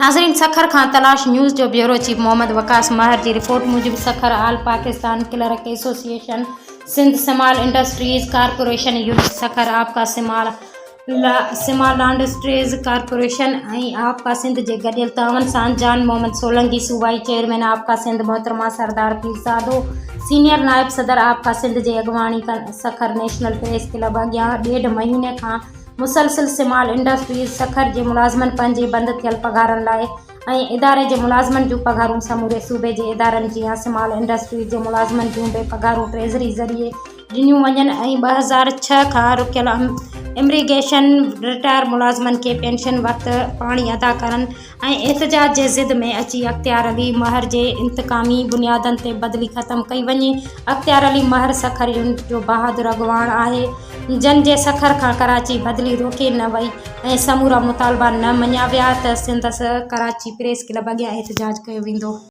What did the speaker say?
नाज़रीन, सखर खां तलाश न्यूज़ जो ब्यूरो चीफ मोहम्मद वकास महर की रिपोर्ट मूजिब Sukkur all Pakistan Clerk Association Sindh Small Industries Corporation unit Sukkur आपका स्मॉल इंडस्ट्रीज़ कारपोरेशन ऐं आपका सिंध के गडियल तावन सां जान मोहम्मद सोलंकी, सूबाई चेयरमैन आपका सिंध मोहतरमा सरदार पीरज़ादो, सीनियर नायब सदर आपका सिंध के अगवानी सखर नेशनल प्रेस क्लब अॻियां 1.5 महीने खां मुसलसिल स्मॉल इंडस्ट्रीज़ सखर के मुलाज़मन पंहिंजे बंद थियल पघारनि लाइ ऐं इदारे जे मुलाज़मन जूं पघारूं समूरे सूबे जे इदारनि जीअं स्मॉल इंडस्ट्रीज़ जे मुलाज़मन जूं बि पघारूं ट्रेज़री ज़रिए ॾिनियूं वञनि ऐं 2006 खां रुकियल इमिग्रेशन रिटायर मुलाज़मन खे पेंशन वक़्तु पाणी अदा करण ऐं एहतजाज जे ज़िद में अची अख़्तियार अली महर जे इंतकामी बुनियादनि ते बदिली ख़त्म कई वञे। अख़्तियार अली महर सखर यूनिट जो बहादुर अॻवान आहे, जन जे सखर खां कराची बदिली रोके न वई ऐं समूरा मुतालबा न मञिया विया त संदसि कराची प्रेस क्लब अॻियां एहतजाज कयो वेंदो।